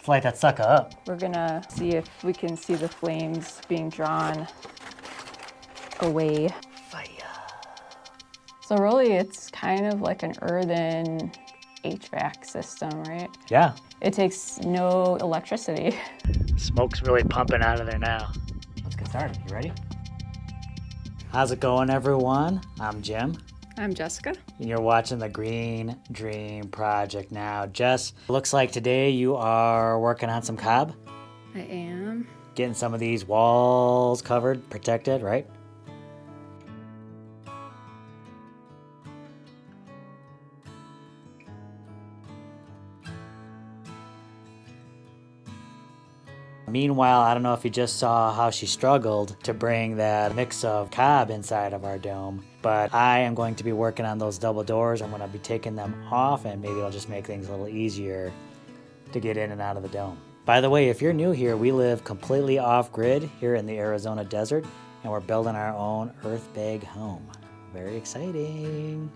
Let's light that sucker up. We're gonna see if we can see the flames being drawn away. Fire. So really it's kind of like an earthen HVAC system, right? Yeah. It takes no electricity. Smoke's really pumping out of there now. Let's get started. You ready? How's it going, everyone? I'm Jim. I'm Jessica. And you're watching the Green Dream Project now. Jess, looks like today you are working on some Cobb. I am. Getting some of these walls covered, protected, right? Meanwhile, I don't know if you just saw how she struggled to bring that mix of Cobb inside of our dome, but I am going to be working on those double doors. I'm going to be taking them off, and maybe it'll just make things a little easier to get in and out of the dome. By the way, if you're new here, we live completely off-grid here in the Arizona desert, and we're building our own earth bag home. Very exciting.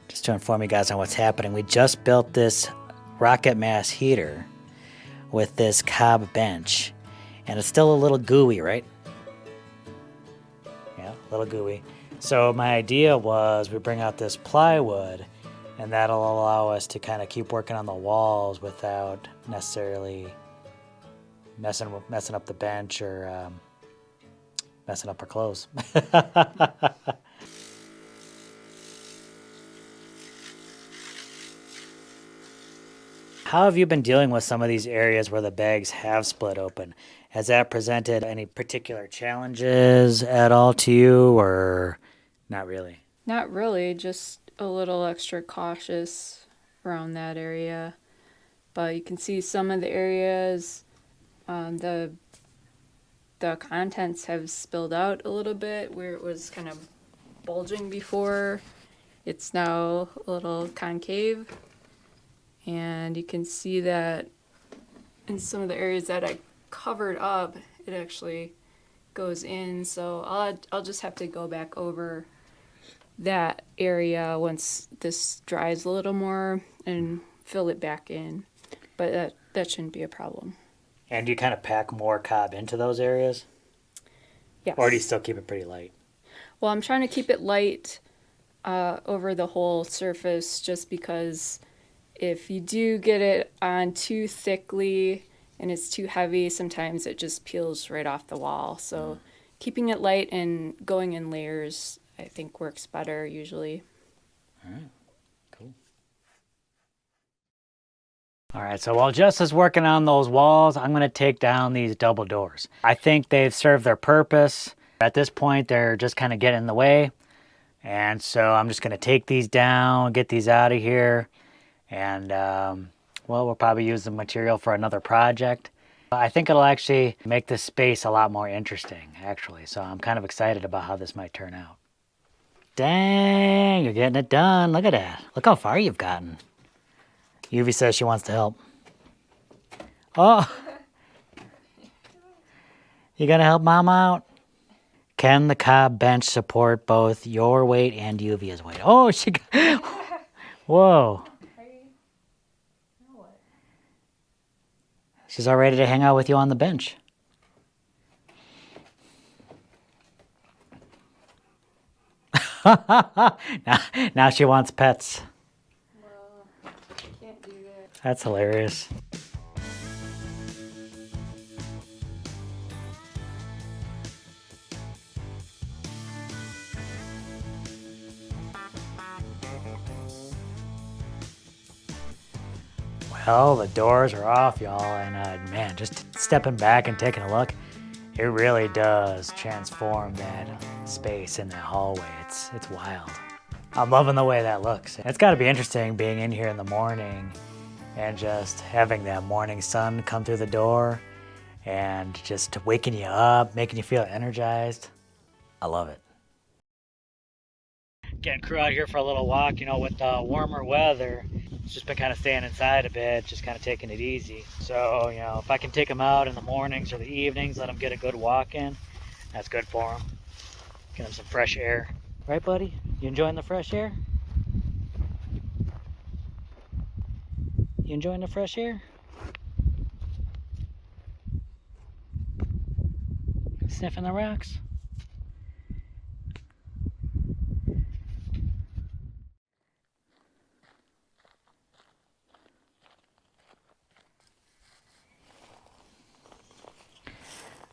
Just to inform you guys on what's happening, we just built this rocket mass heater with this Cobb bench, and it's still a little gooey, right? Yeah, a little gooey. So my idea was we bring out this plywood, and that'll allow us to kind of keep working on the walls without necessarily messing up the bench or messing up our clothes. How have you been dealing with some of these areas where the bags have split open? Has that presented any particular challenges at all to you, or not really? Not really, just a little extra cautious around that area. But you can see some of the areas, the contents have spilled out a little bit where it was kind of bulging before. It's now a little concave. And you can see that in some of the areas that I covered up, it actually goes in. So I'll just have to go back over that area once this dries a little more and fill it back in. But that shouldn't be a problem. And do you kind of pack more Cobb into those areas? Yes. Or do you still keep it pretty light? Well, I'm trying to keep it light over the whole surface just because if you do get it on too thickly and it's too heavy, sometimes it just peels right off the wall. So keeping it light and going in layers, I think works better usually. All right, cool. All right, so while Jess is working on those walls, I'm going to take down these double doors. I think they've served their purpose. At this point, they're just kind of getting in the way. And so I'm just going to take these down, get these out of here. And, well, we'll probably use the material for another project. I think it'll actually make this space a lot more interesting, actually. So I'm kind of excited about how this might turn out. Dang, you're getting it done. Look at that. Look how far you've gotten. Yuvi says she wants to help. Oh, you gonna help Mom out? Can the Cobb bench support both your weight and Yuvi's weight? Oh, she got, whoa. She's all ready to hang out with you on the bench. now she wants pets. Well, can't do that. That's hilarious. Well, the doors are off, y'all, and man, just stepping back and taking a look, it really does transform that space in that hallway. It's wild. I'm loving the way that looks. It's got to be interesting being in here in the morning and just having that morning sun come through the door and just waking you up, making you feel energized. I love it. Getting crew out here for a little walk, you know, with the warmer weather. It's just been kind of staying inside a bit, just kind of taking it easy. So, you know, if I can take them out in the mornings or the evenings, let them get a good walk in, that's good for them. Get them some fresh air. Right, buddy? You enjoying the fresh air? You enjoying the fresh air? Sniffing the rocks?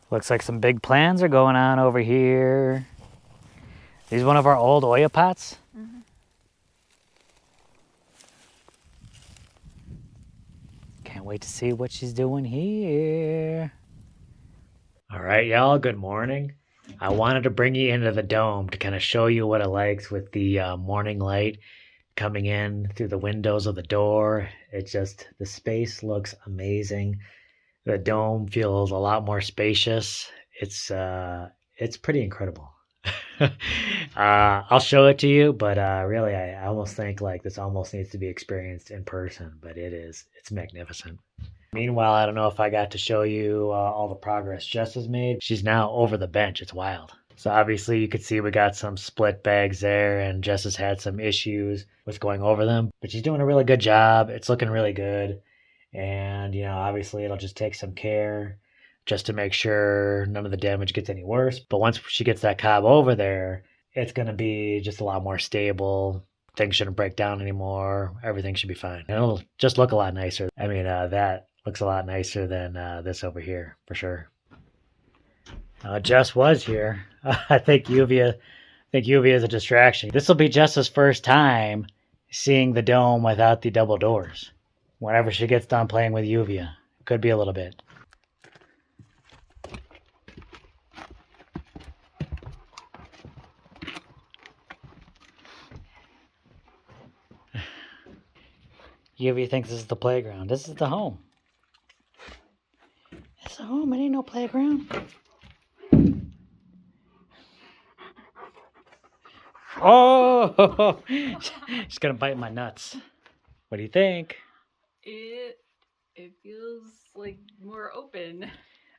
Looks like some big plans are going on over here. These one of our old Oya pots? Mm-hmm. Can't wait to see what she's doing here. All right, y'all, good morning. I wanted to bring you into the dome to kind of show you what it likes with the morning light coming in through the windows of the door. The space looks amazing. The dome feels a lot more spacious. It's pretty incredible. I'll show it to you, but really, I almost think like this almost needs to be experienced in person. But it's magnificent. Meanwhile, I don't know if I got to show you all the progress Jess has made. She's now over the bench. It's wild. So obviously you could see we got some split bags there, and Jess has had some issues with going over them, but she's doing a really good job. It's looking really good. And, obviously it'll just take some care just to make sure none of the damage gets any worse. But once she gets that cob over there, it's going to be just a lot more stable. Things shouldn't break down anymore. Everything should be fine. And it'll just look a lot nicer. I mean, that looks a lot nicer than this over here, for sure. Jess was here. I think Uvia is a distraction. This will be Jess's first time seeing the dome without the double doors. Whenever she gets done playing with Uvia. Could be a little bit. Uvia thinks this is the playground. This is the home. It's a home. It ain't no playground. Oh! She's gonna bite my nuts. What do you think? It feels like more open.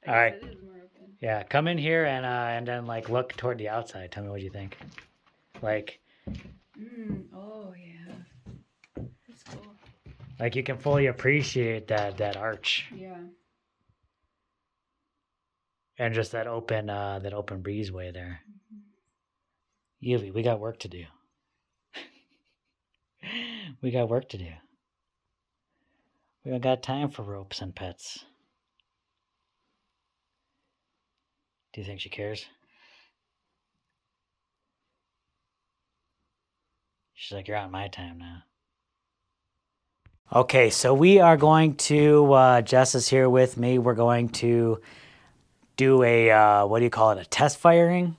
All right. It is more open. Yeah, come in here and then like look toward the outside. Tell me what you think. Like. Oh yeah. That's cool. Like you can fully appreciate that arch. Yeah. And just that open breezeway there. Yuli, we got work to do. We got work to do. We don't got time for ropes and pets. Do you think she cares? She's like, you're on my time now. Okay, so we are going to, Jess is here with me. We're going to do a, what do you call it, a test firing?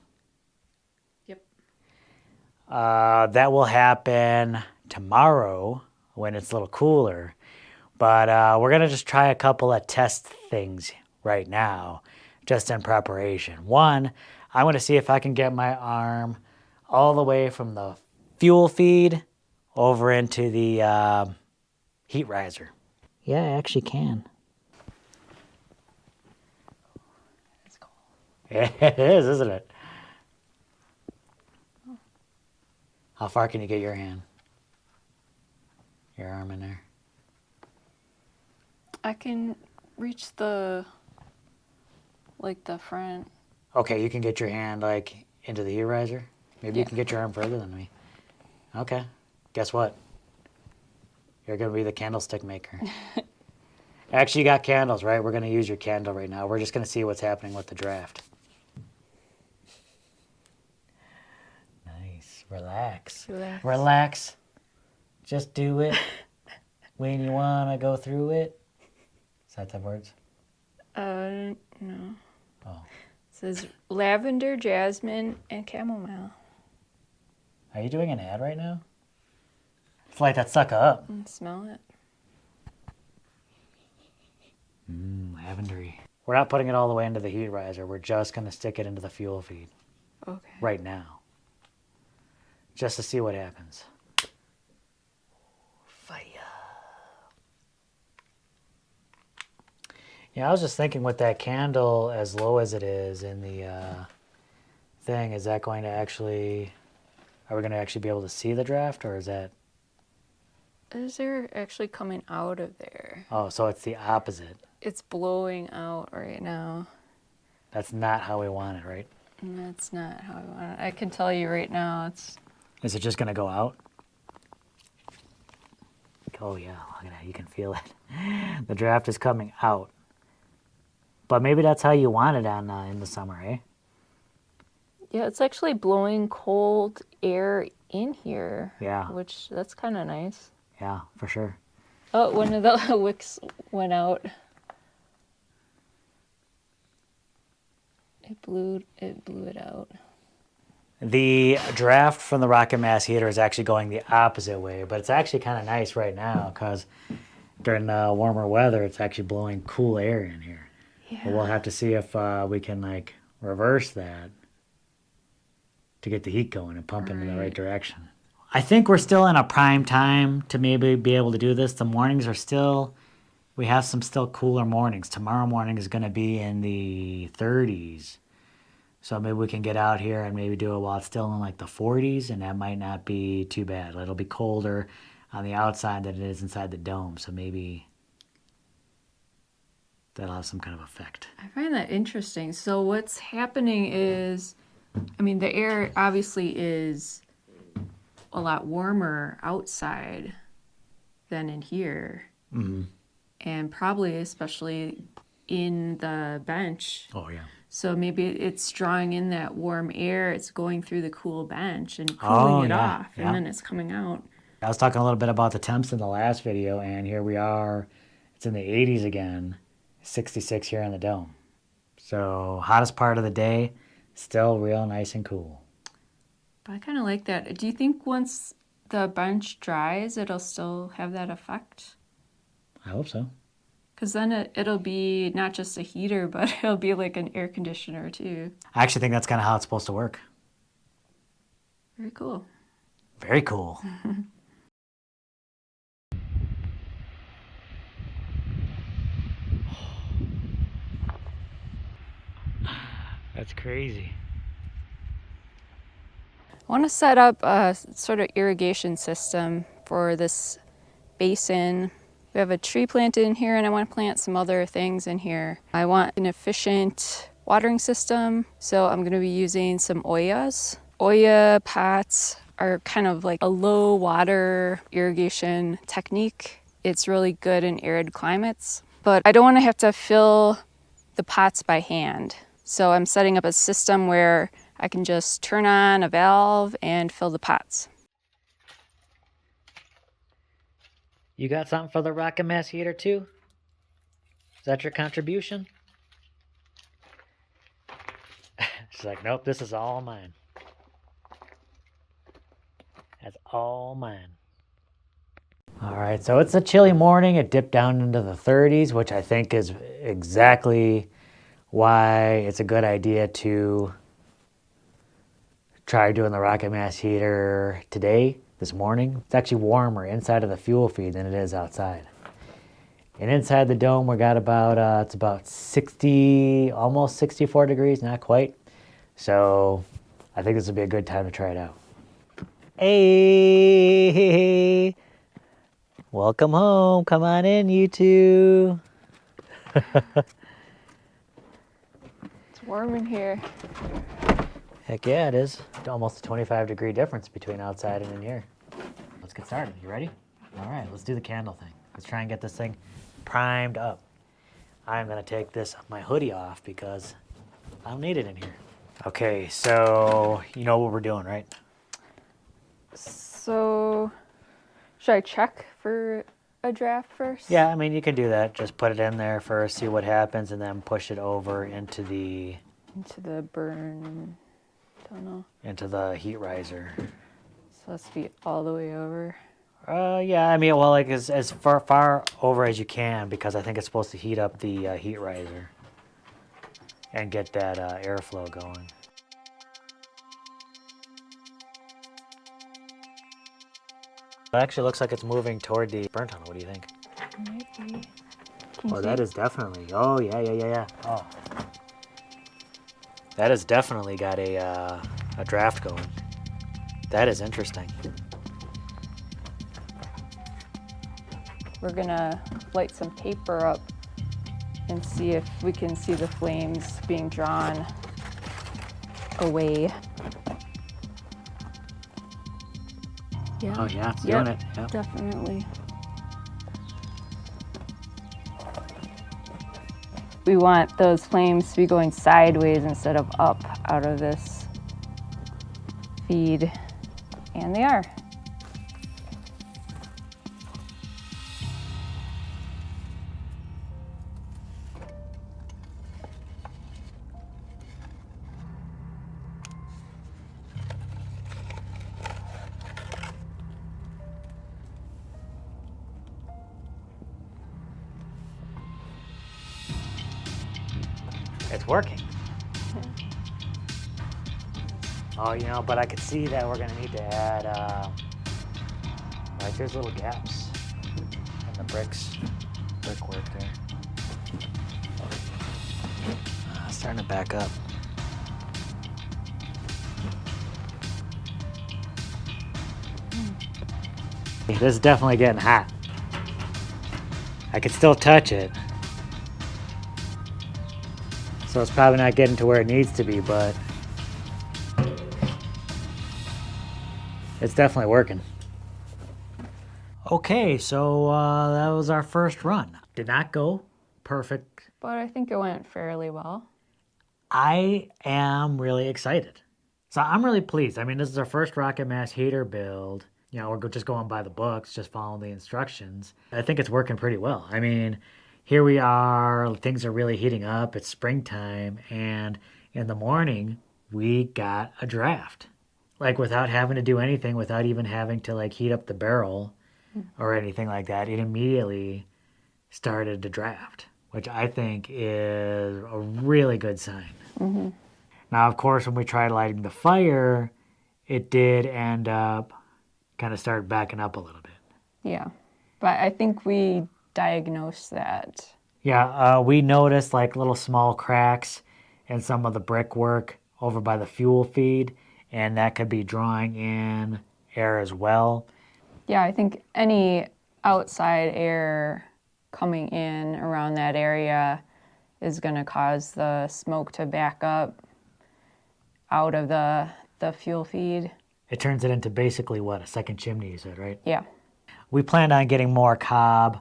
Yep. That will happen tomorrow when it's a little cooler. But we're going to just try a couple of test things right now, just in preparation. One, I'm going to see if I can get my arm all the way from the fuel feed over into the heat riser. Yeah, I actually can. That's cool. It is, isn't it? How far can you get your hand? Your arm in there? I can reach the front. Okay, you can get your hand like into the heat riser? Maybe you can get your arm further than me. Okay. Guess what? You're going to be the candlestick maker. Actually, you got candles, right? We're going to use your candle right now. We're just going to see what's happening with the draft. Nice. Relax. Relax. Just do it when you want to go through it. Is that the words? No. Oh. It says lavender, jasmine, and chamomile. Are you doing an ad right now? Let's light that sucker up. And smell it. Lavendery. We're not putting it all the way into the heat riser. We're just going to stick it into the fuel feed. Okay. Right now. Just to see what happens. Fire. Yeah, I was just thinking with that candle as low as it is in the thing, is that going to actually... Are we going to actually be able to see the draft, or is that... is air actually coming out of there? Oh, so it's the opposite. It's blowing out right now. That's not how we want it, right? And that's not how I want it. I can tell you right now, it's... Is it just going to go out? Oh, yeah. Look at that. You can feel it. The draft is coming out. But maybe that's how you want it on in the summer, eh? Yeah, it's actually blowing cold air in here. Yeah. Which, that's kind of nice. Yeah, for sure. Oh, one of the wicks went out. It blew it out. The draft from the rocket mass heater is actually going the opposite way, but it's actually kind of nice right now because during warmer weather, it's actually blowing cool air in here. Yeah. But we'll have to see if we can like reverse that to get the heat going and pump in the right direction. I think we're still in a prime time to maybe be able to do this. The mornings are still, we have some still cooler mornings. Tomorrow morning is going to be in the 30s. So maybe we can get out here and maybe do it while it's still in like the 40s, and that might not be too bad. It'll be colder on the outside than it is inside the dome, so maybe that'll have some kind of effect. I find that interesting. So what's happening is, I mean, the air obviously is a lot warmer outside than in here. Mm-hmm. And probably especially in the bench. Oh, yeah. So maybe it's drawing in that warm air. It's going through the cool bench and cooling it off, and then it's coming out. I was talking a little bit about the temps in the last video, and here we are. It's in the 80s again, 66 here in the dome. So hottest part of the day, still real nice and cool. But I kind of like that. Do you think once the bench dries, it'll still have that effect? I hope so. Because then it'll be not just a heater, but it'll be like an air conditioner too. I actually think that's kind of how it's supposed to work. Very cool. Very cool. That's crazy. I want to set up a sort of irrigation system for this basin. We have a tree planted in here, and I want to plant some other things in here. I want an efficient watering system, so I'm going to be using some Oyas. Oya pots are kind of like a low water irrigation technique. It's really good in arid climates, but I don't want to have to fill the pots by hand. So I'm setting up a system where I can just turn on a valve and fill the pots. You got something for the rocket mass heater too? Is that your contribution? She's like, nope, this is all mine. That's all mine. All right, so it's a chilly morning. It dipped down into the 30s, which I think is exactly why it's a good idea to try doing the rocket mass heater today, this morning. It's actually warmer inside of the fuel feed than it is outside. And inside the dome, we got about, it's about 60, almost 64 degrees, not quite. So I think this would be a good time to try it out. Hey, welcome home. Come on in, you two. It's warm in here. Heck yeah, it is. Almost a 25-degree difference between outside and in here. Let's get started. You ready? All right, let's do the candle thing. Let's try and get this thing primed up. I'm going to take my hoodie off because I don't need it in here. Okay, so you know what we're doing, right? So, should I check for a draft first? Yeah, I mean, you can do that. Just put it in there first, see what happens, and then push it over into the burn tunnel. Into the heat riser. So let's be all the way over. Yeah, I mean, well, like as far over as you can, because I think it's supposed to heat up the heat riser and get that airflow going. It actually looks like it's moving toward the burn tunnel. What do you think? Maybe. Oh, that is definitely. Oh, yeah. Oh, that has definitely got a draft going. That is interesting. we're gonna light some paper up and see if we can see the flames being drawn away. Yeah. Oh yeah, it's doing it. Yep. Definitely. We want those flames to be going sideways instead of up out of this feed, and they are. It's working. Oh, but I could see that we're gonna need to add, like there's little gaps in the brickwork there. Starting to back up. This is definitely getting hot. I can still touch it. So it's probably not getting to where it needs to be, but it's definitely working. Okay, so that was our first run. Did not go perfect. But I think it went fairly well. I am really excited. So I'm really pleased. I mean, this is our first rocket mass heater build. We're just going by the books, just following the instructions. I think it's working pretty well. I mean, here we are, things are really heating up. It's springtime, and in the morning, we got a draft. Like without having to do anything, without even having to like heat up the barrel or anything like that, it immediately started to draft, which I think is a really good sign. Mm-hmm. Now, of course, when we tried lighting the fire, it did end up kind of start backing up a little bit. Yeah, but I think we diagnosed that. Yeah, we noticed like little small cracks in some of the brickwork over by the fuel feed, and that could be drawing in air as well. Yeah, I think any outside air coming in around that area is going to cause the smoke to back up out of the fuel feed. It turns it into basically what, a second chimney, you said, right? Yeah. We planned on getting more Cobb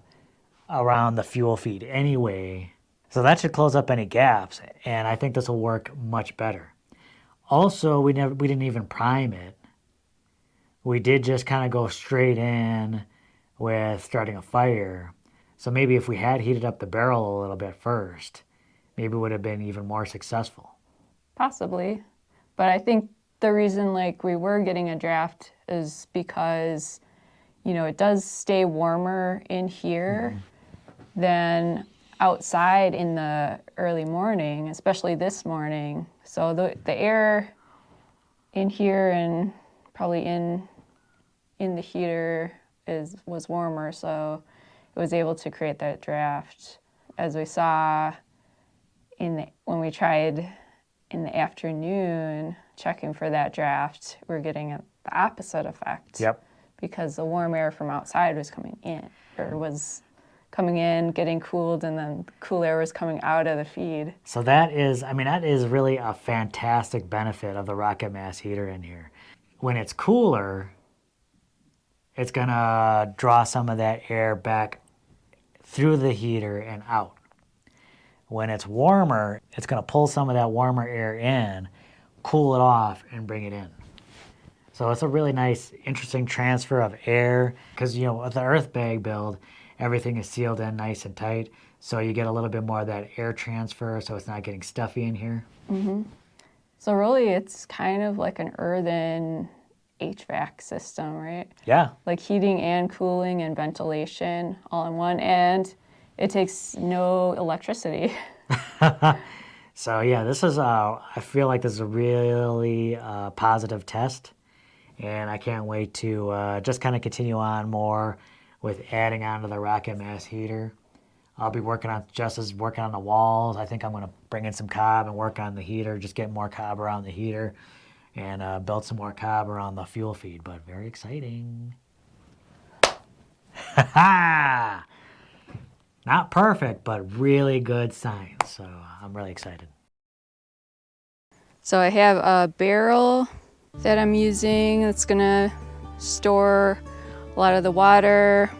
around the fuel feed anyway, so that should close up any gaps, and I think this will work much better. Also, we didn't even prime it. We did just kind of go straight in with starting a fire. So maybe if we had heated up the barrel a little bit first, maybe it would have been even more successful. Possibly. But I think the reason like we were getting a draft is because, it does stay warmer in here than outside in the early morning, especially this morning. So the air in here and probably in the heater was warmer, so it was able to create that draft. As we saw when we tried in the afternoon checking for that draft, we're getting the opposite effect. Yep. Because the warm air from outside was coming in, getting cooled, and then cool air was coming out of the feed. So that is really a fantastic benefit of the rocket mass heater in here. When it's cooler, it's gonna draw some of that air back through the heater and out. When it's warmer, it's gonna pull some of that warmer air in, cool it off, and bring it in. So it's a really nice, interesting transfer of air because, with the earth bag build, everything is sealed in nice and tight. So you get a little bit more of that air transfer so it's not getting stuffy in here. Mm-hmm. So really it's kind of like an earthen HVAC system, right? Yeah. Like heating and cooling and ventilation all in one, and it takes no electricity. So yeah, this is, I feel like this is a really positive test. And I can't wait to just kind of continue on more with adding on to the rocket mass heater. I'll be working on the walls. I think I'm going to bring in some Cobb and work on the heater, just get more Cobb around the heater and build some more Cobb around the fuel feed. But very exciting. Not perfect, but really good signs. So I'm really excited. So I have a barrel that I'm using that's gonna store a lot of the water.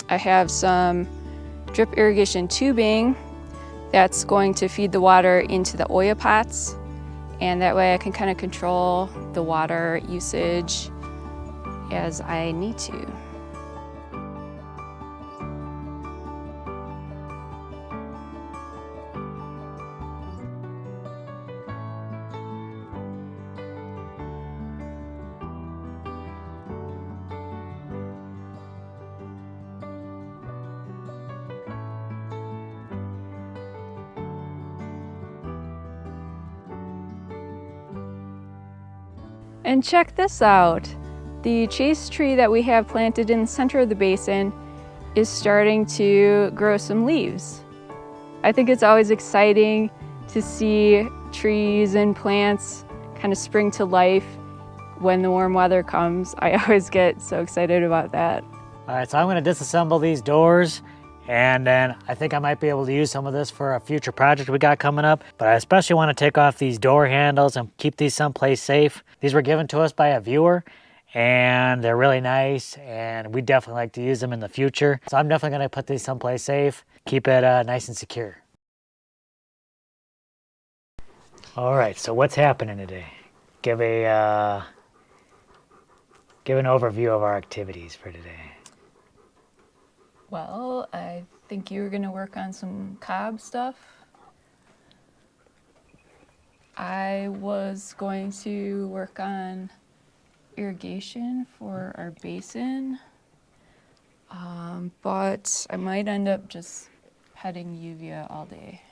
I have some drip irrigation tubing that's going to feed the water into the Oya pots, and that way I can kind of control the water usage as I need to. And check this out. The chase tree that we have planted in the center of the basin is starting to grow some leaves. I think it's always exciting to see trees and plants kind of spring to life when the warm weather comes. I always get so excited about that. All right, so I'm gonna disassemble these doors, and then I think I might be able to use some of this for a future project we got coming up. But I especially wanna take off these door handles and keep these someplace safe. These were given to us by a viewer, and they're really nice, and we definitely like to use them in the future. So I'm definitely gonna put these someplace safe, keep it nice and secure. All right, so what's happening today? Give an overview of our activities for today. Well, I think you were gonna work on some Cobb stuff. I was going to work on irrigation for our basin, but I might end up just petting Uvia all day.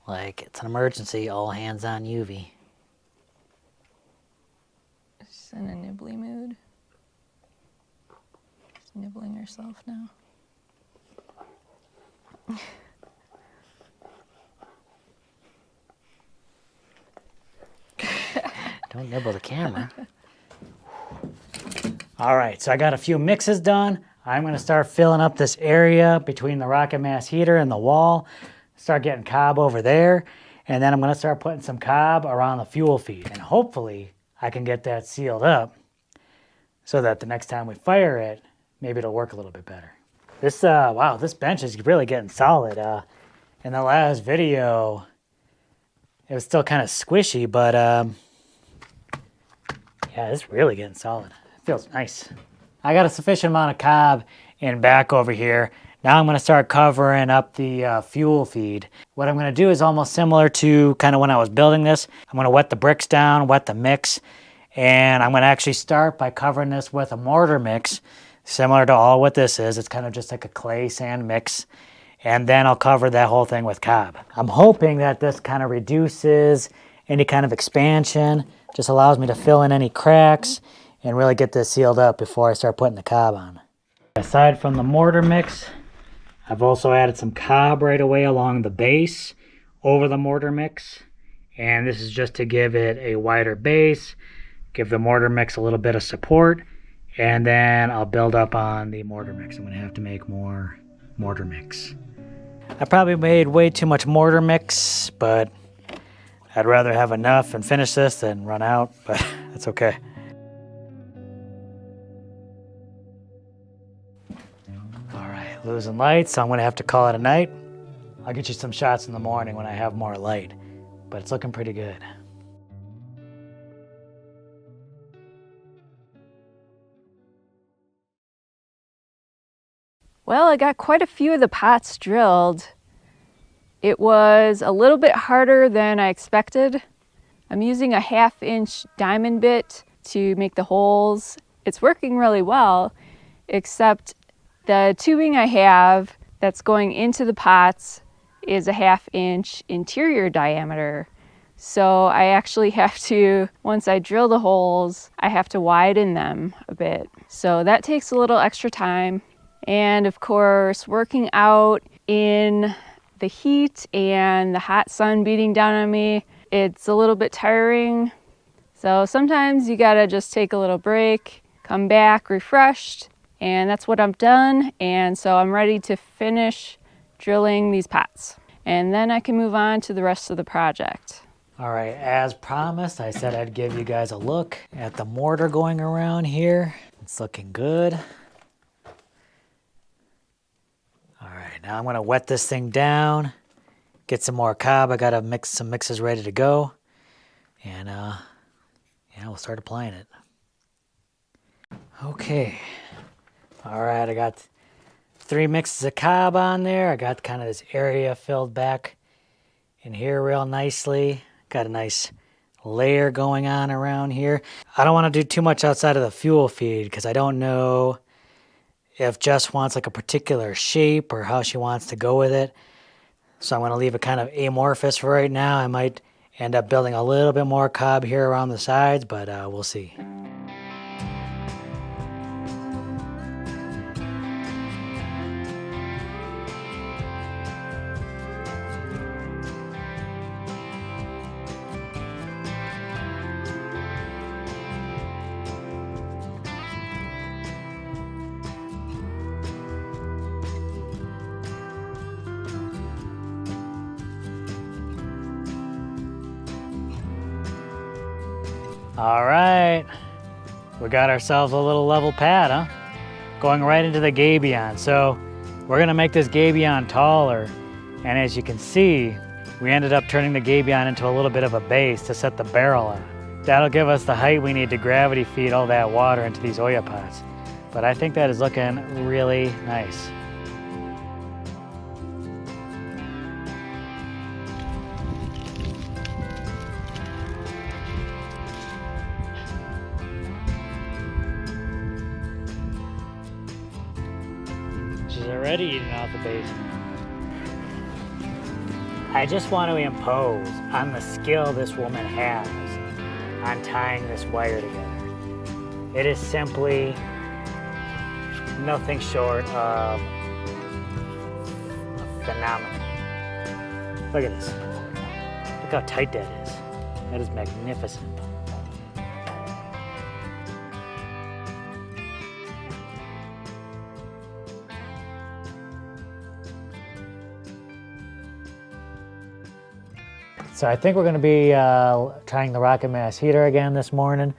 Like, it's an emergency, all hands on UV. She's in a nibbly mood. She's nibbling herself now. Don't nibble the camera. All right, so I got a few mixes done. I'm gonna start filling up this area between the rocket mass heater and the wall. Start getting Cobb over there. And then I'm gonna start putting some Cobb around the fuel feed. And hopefully I can get that sealed up so that the next time we fire it, maybe it'll work a little bit better. This, wow, this bench is really getting solid. In the last video, it was still kind of squishy, but yeah, it's really getting solid. It feels nice. I got a sufficient amount of Cobb in back over here. Now I'm gonna start covering up the fuel feed. What I'm gonna do is almost similar to kind of when I was building this. I'm gonna wet the bricks down, wet the mix, and I'm gonna actually start by covering this with a mortar mix, similar to all what this is. It's kind of just like a clay sand mix. And then I'll cover that whole thing with Cobb. I'm hoping that this kind of reduces any kind of expansion, just allows me to fill in any cracks and really get this sealed up before I start putting the Cobb on. Aside from the mortar mix, I've also added some Cobb right away along the base over the mortar mix. And this is just to give it a wider base, give the mortar mix a little bit of support, and then I'll build up on the mortar mix. I'm gonna have to make more mortar mix. I probably made way too much mortar mix, but I'd rather have enough and finish this than run out, but that's okay. All right, losing light, so I'm gonna have to call it a night. I'll get you some shots in the morning when I have more light, but it's looking pretty good. Well, I got quite a few of the pots drilled. It was a little bit harder than I expected. I'm using a 1/2-inch diamond bit to make the holes. It's working really well, except the tubing I have that's going into the pots is a 1/2-inch interior diameter. So I actually have to, once I drill the holes, I have to widen them a bit. So that takes a little extra time. And of course, working out in the heat and the hot sun beating down on me, it's a little bit tiring. So sometimes you gotta just take a little break, come back refreshed, and that's what I've done. And so I'm ready to finish drilling these pots. And then I can move on to the rest of the project. All right, as promised, I said I'd give you guys a look at the mortar going around here. It's looking good. All right, now I'm gonna wet this thing down, get some more Cobb. I got some mixes ready to go. And yeah, we'll start applying it. Okay. All right, I got 3 mixes of Cobb on there. I got kind of this area filled back in here real nicely. Got a nice layer going on around here. I don't want to do too much outside of the fuel feed because I don't know if Jess wants like a particular shape or how she wants to go with it. So I'm going to leave it kind of amorphous for right now. I might end up building a little bit more Cobb here around the sides, but we'll see. All right, we got ourselves a little level pad, huh? Going right into the gabion. So we're gonna make this gabion taller. And as you can see, we ended up turning the gabion into a little bit of a base to set the barrel on. That'll give us the height we need to gravity feed all that water into these Oya pots. But I think that is looking really nice. She's already eating off the base. I just want to impose on the skill this woman has on tying this wire together. It is simply nothing short of phenomenal. Look at this. Look how tight that is. That is magnificent. So I think we're going to be trying the rocket mass heater again this morning.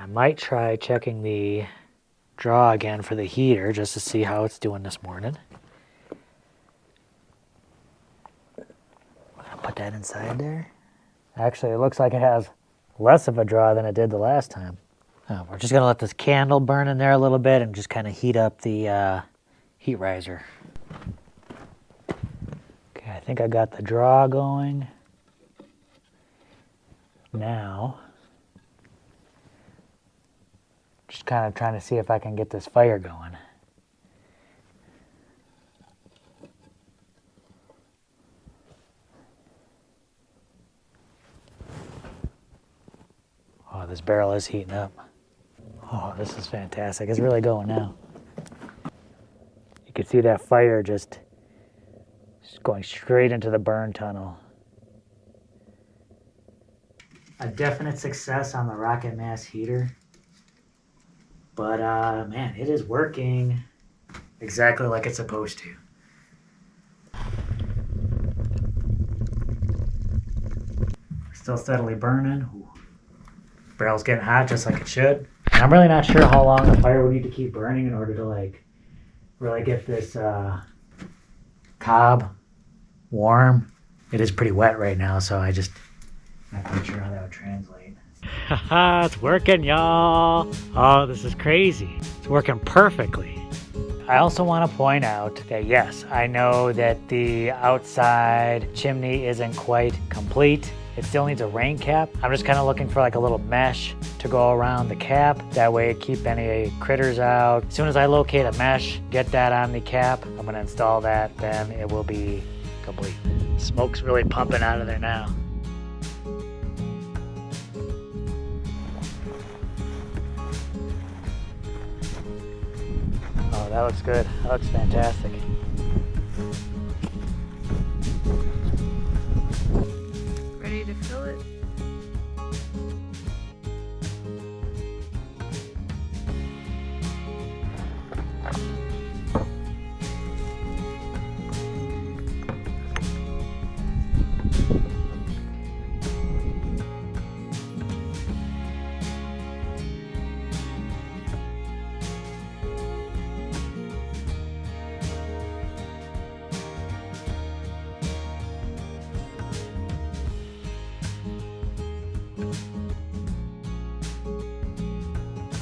I might try checking the draw again for the heater just to see how it's doing this morning. I'll put that inside there. Actually, it looks like it has less of a draw than it did the last time. We're just going to let this candle burn in there a little bit and just kind of heat up the heat riser. Okay, I think I got the draw going. Now, just kind of trying to see if I can get this fire going. Oh, this barrel is heating up. Oh, this is fantastic. It's really going now. You can see that fire just going straight into the burn tunnel. A definite success on the rocket mass heater. But man, it is working exactly like it's supposed to. Still steadily burning. Ooh. Barrel's getting hot just like it should. And I'm really not sure how long the fire would need to keep burning in order to like really get this Cobb warm. It is pretty wet right now, so I'm not quite sure how that would translate. Haha, it's working, y'all. Oh, this is crazy. It's working perfectly. I also want to point out that yes, I know that the outside chimney isn't quite complete. It still needs a rain cap. I'm just kind of looking for like a little mesh to go around the cap. That way it keep any critters out. As soon as I locate a mesh, get that on the cap, I'm gonna install that, then it will be complete. Smoke's really pumping out of there now. Oh, that looks good. That looks fantastic.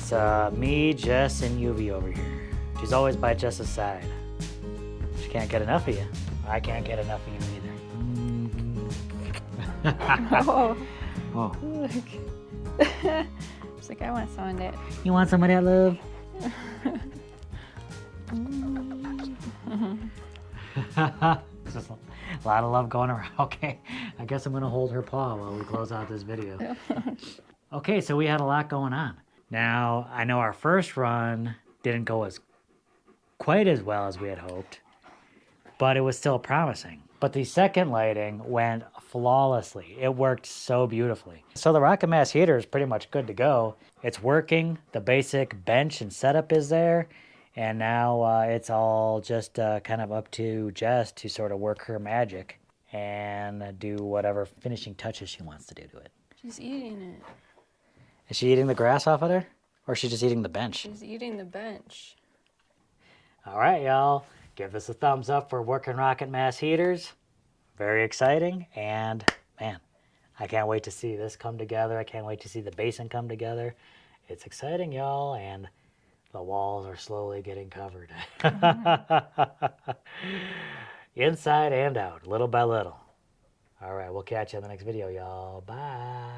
It's me, Jess, and Yuvi over here. She's always by Jess's side. She can't get enough of you. I can't get enough of you either. Oh, Oh. look. It's like, I want some of that. You want some of that love? Just a lot of love going around. Okay, I guess I'm gonna hold her paw while we close out this video. Okay, so we had a lot going on. Now, I know our first run didn't go quite as well as we had hoped, but it was still promising. But the second lighting went flawlessly. It worked so beautifully. So the rocket mass heater is pretty much good to go. It's working. The basic bench and setup is there. And now it's all just kind of up to Jess to sort of work her magic and do whatever finishing touches she wants to do to it. She's eating it. Is she eating the grass off of there? Or is she just eating the bench? She's eating the bench. All right, y'all. Give us a thumbs up for working rocket mass heaters. Very exciting. And, man, I can't wait to see this come together. I can't wait to see the basin come together. It's exciting, y'all. And the walls are slowly getting covered. Inside and out, little by little. All right, we'll catch you in the next video, y'all. Bye.